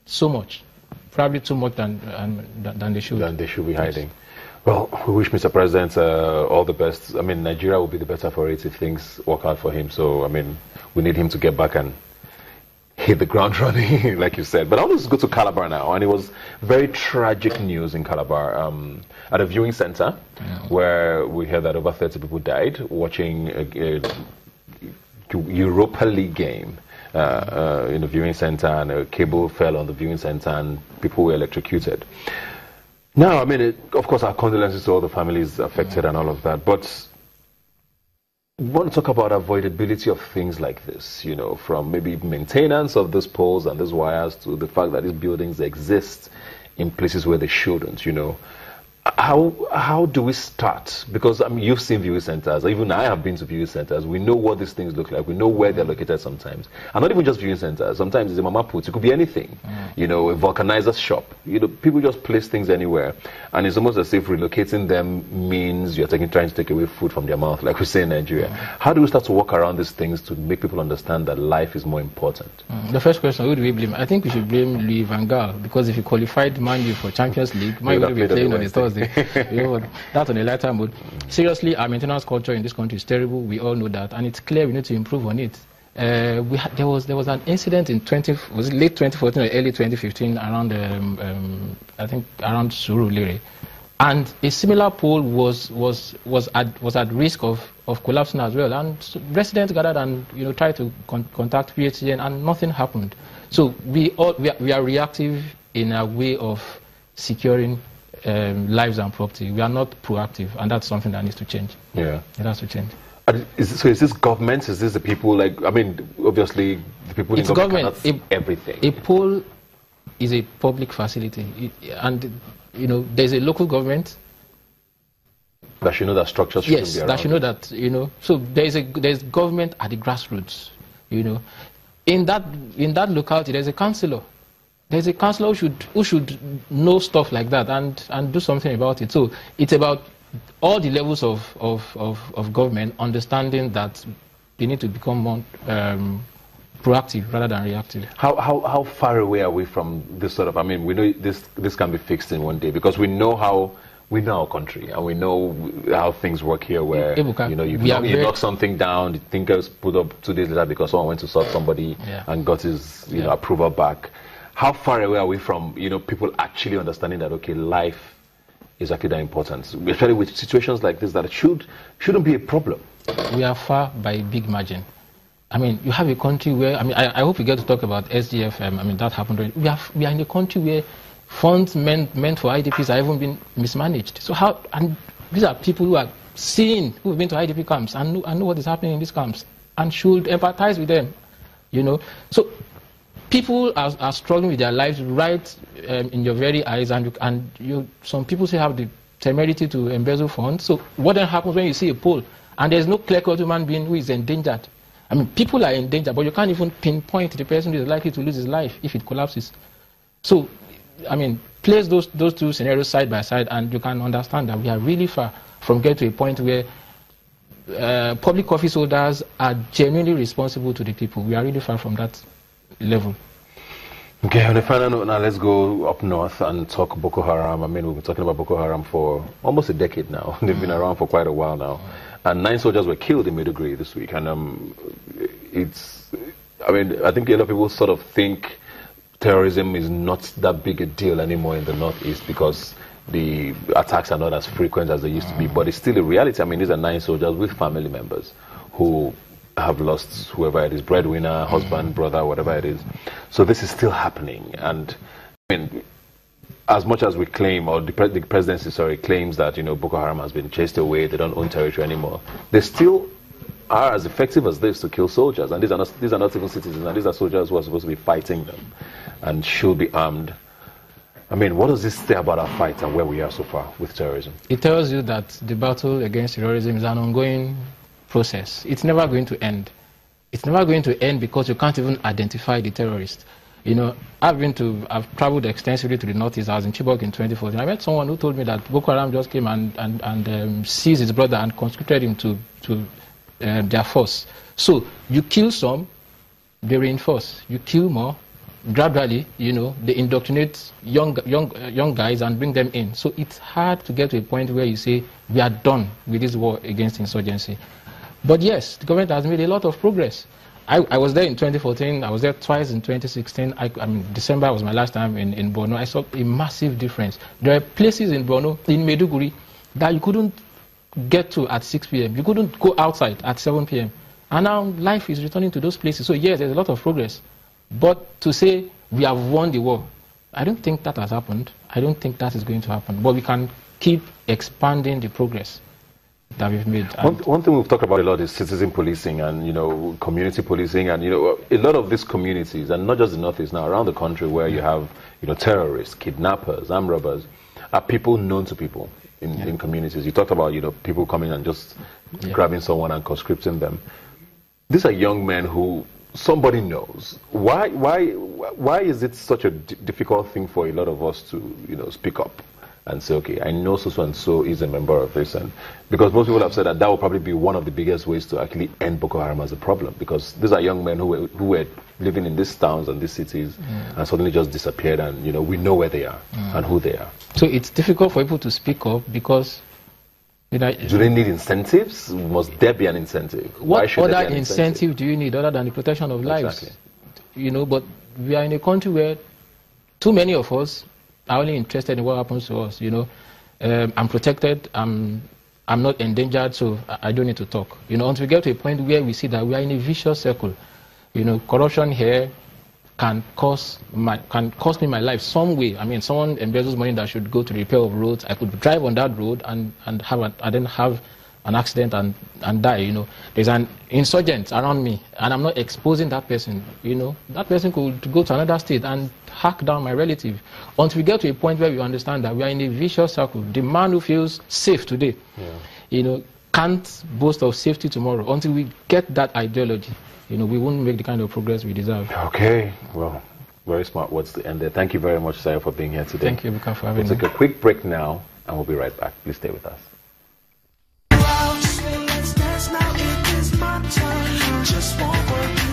so much, probably too much than they should. Than they should be hiding. Well, we wish Mr. President all the best. I mean, Nigeria will be the better for it if things work out for him. So, I mean, we need him to get back and hit the ground running, like you said. But I want to go to Calabar now, and it was very tragic news in Calabar at a viewing center where we heard that over 30 people died watching a Europa League game in the viewing center, and a cable fell on the viewing center and people were electrocuted. Now, I mean, of course, our condolences to all the families affected and all of that, but we want to talk about avoidability of things like this, you know, from maybe maintenance of these poles and these wires to the fact that these buildings exist in places where they shouldn't, you know. How do we start? Because I mean, you've seen viewing centers. Even I have been to viewing centers. We know what these things look like. We know where they're located sometimes. And not even just viewing centers. Sometimes it's a mama put. It could be anything. You know, a vulcanizer's shop. You know, people just place things anywhere. And it's almost as if relocating them means you're trying to take away food from their mouth, like we say in Nigeria. How do we start to walk around these things to make people understand that life is more important? The first question, who do we blame? I think we should blame Louis van Gaal, because if he qualified Man U for Champions League, Man U would be playing on the Thursday. You know, that's on a lighter mood. Seriously, our maintenance culture in this country is terrible. We all know that, and it's clear we need to improve on it. There was an incident in late 2014 or early 2015 around I think around Surulere, and a similar pole was at risk of collapsing as well. And residents gathered and tried to contact PHCN, and nothing happened. So we are reactive in a way of securing lives and property. We are not proactive, and that's something that needs to change. Yeah, it has to change. So is this government? Is this the people? Like, I mean, obviously the people in government cannot see everything. A pole is a public facility, and there's a local government that should know that structures shouldn't be around. Yes, that should know that So there's government at the grassroots. In that locality, there's a councillor. There's a councillor who should know stuff like that and do something about it. So it's about all the levels of government understanding that they need to become more proactive rather than reactive. How far away are we from this sort of? I mean, we know this can be fixed in one day, because we know our country, and we know how things work here, where you knock something down, the thing gets put up 2 days later because someone went to sort somebody and got his approval back. How far away are we from people actually understanding that life is actually that important, especially with situations like this that shouldn't be a problem? We are far by a big margin. I mean, you have a country where, I mean, I hope we get to talk about SDFM. I mean, that happened. We are in a country where funds meant for IDPs are even been mismanaged. So and these are people who have been to IDP camps and know what is happening in these camps and should empathize with them. So people are struggling with their lives right in your very eyes, and some people still have the temerity to embezzle funds. So what then happens when you see a pole and there's no clear-cut human being who is endangered? I mean, people are in danger, but you can't even pinpoint the person who is likely to lose his life if it collapses. So, I mean, place those two scenarios side by side, and you can understand that we are really far from getting to a point where public office holders are genuinely responsible to the people. We are really far from that level. Okay, on the final note now, let's go up north and talk Boko Haram. I mean, we've been talking about Boko Haram for almost a decade now. They've been around for quite a while now. And 9 soldiers were killed in Maiduguri this week. And I think a lot of people sort of think terrorism is not that big a deal anymore in the Northeast because the attacks are not as frequent as they used to be. But it's still a reality. I mean, these are 9 soldiers with family members who have lost whoever it is, breadwinner, husband, brother, whatever it is. So this is still happening. And I mean, as much as we claim, or the presidency, claims that, Boko Haram has been chased away, they don't own territory anymore, they still are as effective as this to kill soldiers. And these are not even citizens, and these are soldiers who are supposed to be fighting them and should be armed. I mean, what does this say about our fight and where we are so far with terrorism? It tells you that the battle against terrorism is an ongoing process. It's never going to end. It's never going to end because you can't even identify the terrorist. I've traveled extensively to the Northeast. I was in Chibok in 2014. I met someone who told me that Boko Haram just came and seized his brother and conscripted him to their force. So you kill some, they reinforce. You kill more, gradually, they indoctrinate young guys and bring them in. So it's hard to get to a point where you say, we are done with this war against insurgency. But yes, the government has made a lot of progress. I was there in 2014. I was there twice in 2016. I mean, December was my last time in Borno. I saw a massive difference. There are places in Borno, in Maiduguri, that you couldn't get to at 6 p.m. You couldn't go outside at 7 p.m. And now life is returning to those places. So yes, there's a lot of progress. But to say we have won the war, I don't think that has happened. I don't think that is going to happen. But we can keep expanding the progress that we've made. One thing we've talked about a lot is citizen policing and, community policing. And, a lot of these communities, and not just the Northeast now, around the country where you have, terrorists, kidnappers, armed robbers, are people known to people in communities. You talked about, people coming and just grabbing someone and conscripting them. These are young men who somebody knows. Why is it such a difficult thing for a lot of us to, speak up and say, okay, I know so and so is a member of this, and because most people have said that will probably be one of the biggest ways to actually end Boko Haram as a problem, because these are young men who were living in these towns and these cities and suddenly just disappeared, and we know where they are and who they are. So it's difficult for people to speak up because do they need incentives? Must there be an incentive? What other incentive do you need other than the protection of lives? Exactly. But we are in a country where too many of us are only interested in what happens to us. I'm protected. I'm not endangered, so I don't need to talk. Until we get to a point where we see that we are in a vicious circle. Corruption here can cost me my life some way. I mean, someone embezzles money that should go to repair of roads. I could drive on that road and then have an accident and die. There's an insurgent around me, and I'm not exposing that person. That person could go to another state and hack down my relative. Until we get to a point where we understand that we are in a vicious circle. The man who feels safe today, can't boast of safety tomorrow. Until we get that ideology, we won't make the kind of progress we deserve. Okay, well, very smart words to end there. Thank you very much, Sayo, for being here today. Thank you, Buka, for having me. We'll take a quick break now, and we'll be right back. Please stay with us. Just won't work.